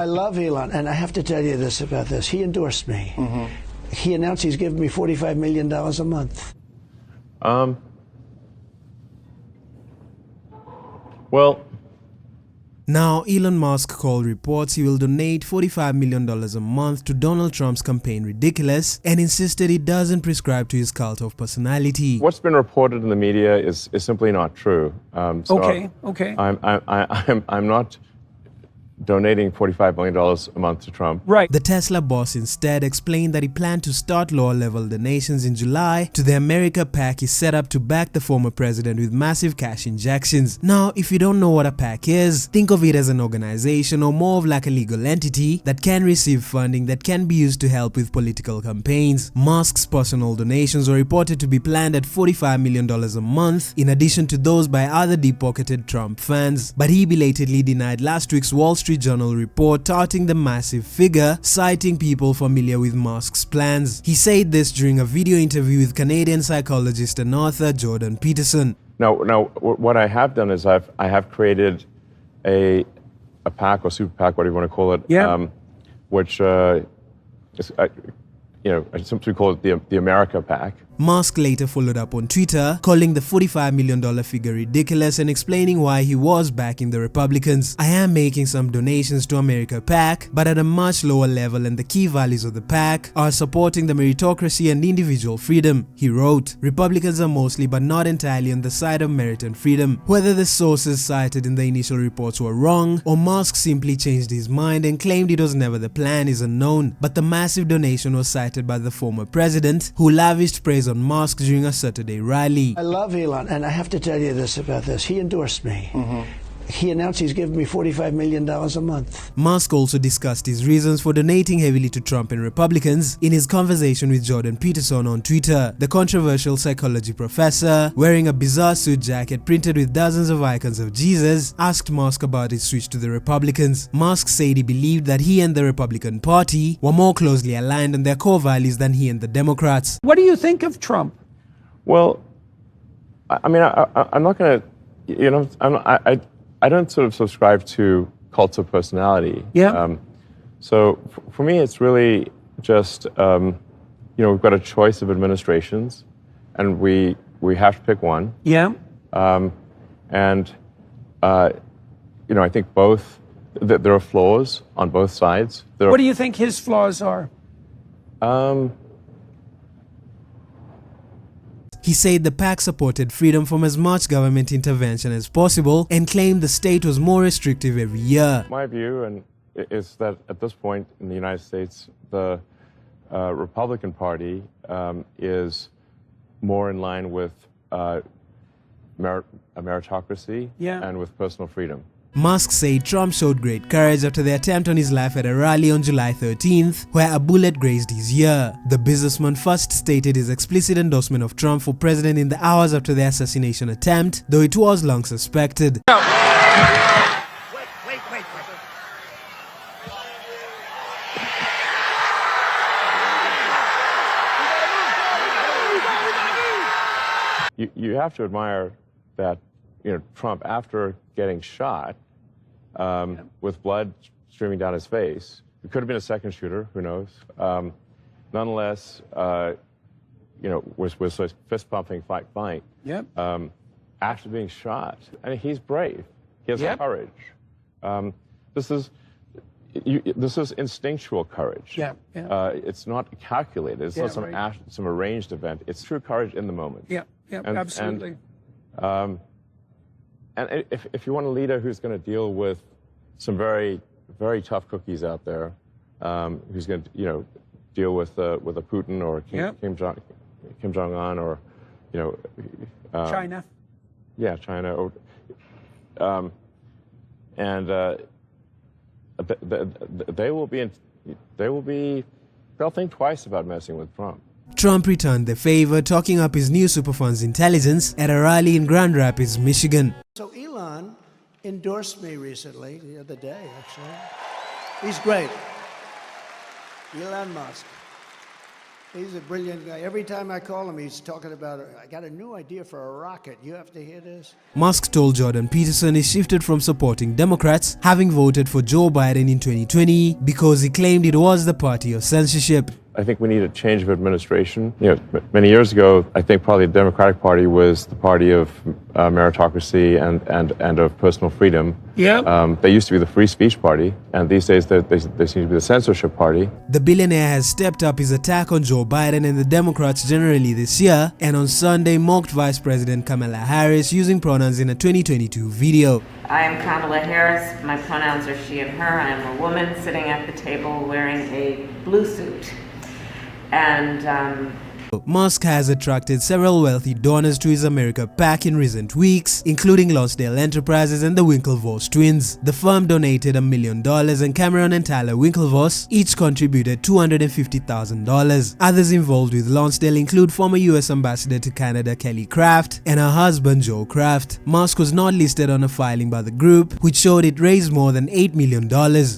I love Elon, and I have to tell you this about this. He endorsed me. He announced he's giving me $45 million a month. Well, now, Elon Musk called reports he will donate $45 million a month to Donald Trump's campaign ridiculous and insisted it doesn't prescribe to his cult of personality. what's been reported in the media is simply not true. Okay. I'm not donating $45 million a month to Trump. Right. The Tesla boss instead explained that he planned to start lower-level donations in July to the America PAC he set up to back the former president with massive cash injections. Now, if you don't know what a PAC is, think of it as an organization or more of like a legal entity that can receive funding that can be used to help with political campaigns. Musk's personal donations were reported to be planned at $45 million a month, in addition to those by other deep-pocketed Trump fans. But he belatedly denied last week's Wall Street Journal report touting the massive figure, citing people familiar with Musk's plans. He said this during a video interview with Canadian psychologist and author Jordan Peterson. Now, what I have done is I have created a PAC or super PAC, whatever you want to call it, which is, I simply call it the America PAC. Musk later followed up on Twitter, calling the $45 million figure ridiculous and explaining why he was backing the Republicans. I am making some donations to America PAC, but at a much lower level, and the key values of the PAC are supporting the meritocracy and individual freedom. He wrote, Republicans are mostly but not entirely on the side of merit and freedom. Whether the sources cited in the initial reports were wrong, or Musk simply changed his mind and claimed it was never the plan is unknown, but the massive donation was cited by the former president, who lavished praise on Musk during a Saturday rally. I love Elon, and I have to tell you this about this. He endorsed me. He announced he's giving me $45 million a month. Musk also discussed his reasons for donating heavily to Trump and Republicans in his conversation with Jordan Peterson on Twitter. The controversial psychology professor, wearing a bizarre suit jacket printed with dozens of icons of Jesus, asked Musk about his switch to the Republicans. Musk said he believed that he and the Republican Party were more closely aligned on their core values than he and the Democrats. What do you think of Trump? Well, I'm not going to, I don't sort of subscribe to cults of personality. So for me, it's really just, we've got a choice of administrations, and we have to pick one. I think both, there are flaws on both sides. What do you think his flaws are? He said the PAC supported freedom from as much government intervention as possible and claimed the state was more restrictive every year. My view is that at this point in the United States, the Republican Party is more in line with meritocracy and with personal freedom. Musk said Trump showed great courage after the attempt on his life at a rally on July 13th, where a bullet grazed his ear. The businessman first stated his explicit endorsement of Trump for president in the hours after the assassination attempt, though it was long suspected. Wait. You have to admire that, Trump, after getting shot with blood streaming down his face, it could have been a second shooter, who knows? Nonetheless, was fist pumping, fight. After being shot, I mean, he's brave. He has courage. This is instinctual courage. It's not calculated. It's not some arranged event. It's true courage in the moment. Absolutely. And if you want a leader who's going to deal with some very, very tough cookies out there, who's going to, deal with a Putin or Kim Jong-un or, China. Yeah, China. Or, they'll think twice about messing with Trump. Trump returned the favor, talking up his new superfund's intelligence at a rally in Grand Rapids, Michigan. So Elon endorsed me recently, the other day, actually. He's great. Elon Musk. He's a brilliant guy. Every time I call him, he's talking about, I got a new idea for a rocket. You have to hear this. Musk told Jordan Peterson he shifted from supporting Democrats, having voted for Joe Biden in 2020, because he claimed it was the party of censorship. I think we need a change of administration. Many years ago, I think probably the Democratic Party was the party of meritocracy and of personal freedom. Yeah. They used to be the free speech party, and these days they seem to be the censorship party. The billionaire has stepped up his attack on Joe Biden and the Democrats generally this year, and on Sunday mocked Vice President Kamala Harris using pronouns in a 2022 video. I am Kamala Harris. My pronouns are she and her. I am a woman sitting at the table wearing a blue suit. And Musk has attracted several wealthy donors to his America PAC in recent weeks, including Lonsdale Enterprises and the Winklevoss twins. The firm donated $1 million and Cameron and Tyler Winklevoss each contributed $250,000. Others involved with Lonsdale include former US Ambassador to Canada Kelly Craft and her husband Joe Craft. Musk was not listed on a filing by the group, which showed it raised more than $8 million.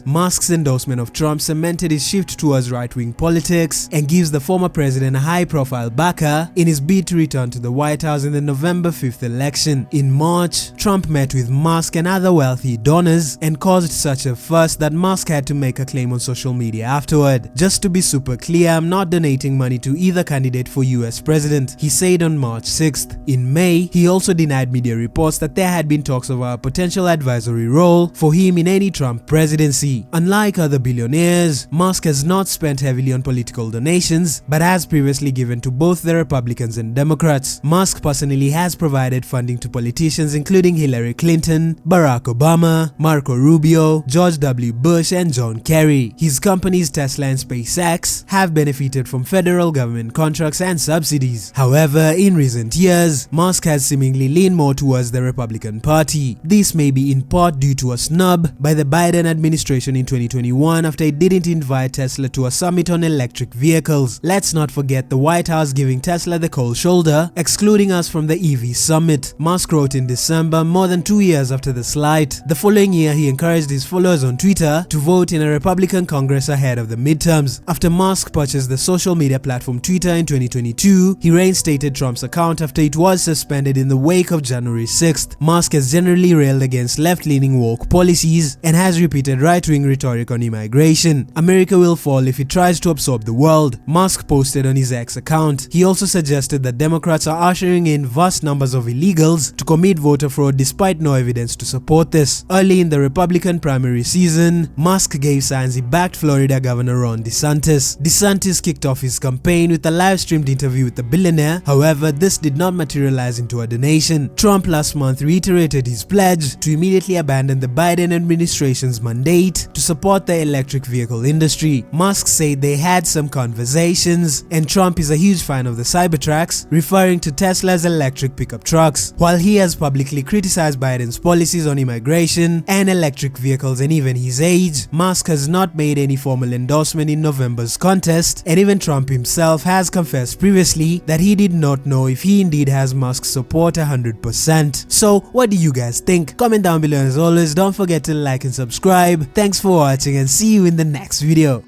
Musk's endorsement of Trump cemented his shift towards right-wing politics and gives the former president a high-profile backer in his bid to return to the White House in the November 5th election. In March, Trump met with Musk and other wealthy donors and caused such a fuss that Musk had to make a claim on social media afterward. Just to be super clear, I'm not donating money to either candidate for US president, he said on March 6th. In May, he also denied media reports that there had been talks of a potential advisory role for him in any Trump presidency. Unlike other billionaires, Musk has not spent heavily on political donations, but has previously given to both the Republicans and Democrats. Musk personally has provided funding to politicians including Hillary Clinton, Barack Obama, Marco Rubio, George W. Bush, and John Kerry. His companies Tesla and SpaceX have benefited from federal government contracts and subsidies. However, in recent years, Musk has seemingly leaned more towards the Republican Party. This may be in part due to a snub by the Biden administration in 2021 after it didn't invite Tesla to a summit on electric vehicles. Let's not forget the White House giving Tesla the cold shoulder, excluding us from the EV summit. Musk wrote in December, more than 2 years after the slight. The following year, he encouraged his followers on Twitter to vote in a Republican Congress ahead of the midterms. After Musk purchased the social media platform Twitter in 2022, he reinstated Trump's account after it was suspended in the wake of January 6th. Musk has generally railed against left-leaning woke policies and has repeated right-wing rhetoric on immigration. America will fall if it tries to absorb the world, Musk posted on his X account. He also suggested that Democrats are ushering in vast numbers of illegals to commit voter fraud despite no evidence to support this. Early in the Republican primary season, Musk gave signs he backed Florida Governor Ron DeSantis. DeSantis kicked off his campaign with a live-streamed interview with the billionaire. However, this did not materialize into a donation. Trump last month reiterated his pledge to immediately abandon the Biden administration's mandate to support the electric vehicle industry. Musk said they had some conversations, and Trump is a huge fan of the Cybertrucks, referring to Tesla's electric pickup trucks. While he has publicly criticized Biden's policies on immigration and electric vehicles and even his age, Musk has not made any formal endorsement in November's contest, and even Trump himself has confessed previously that he did not know if he indeed has Musk's support 100%. So, what do you guys think? Comment down below, and as always, don't forget to like and subscribe. Thanks for watching and see you in the next video.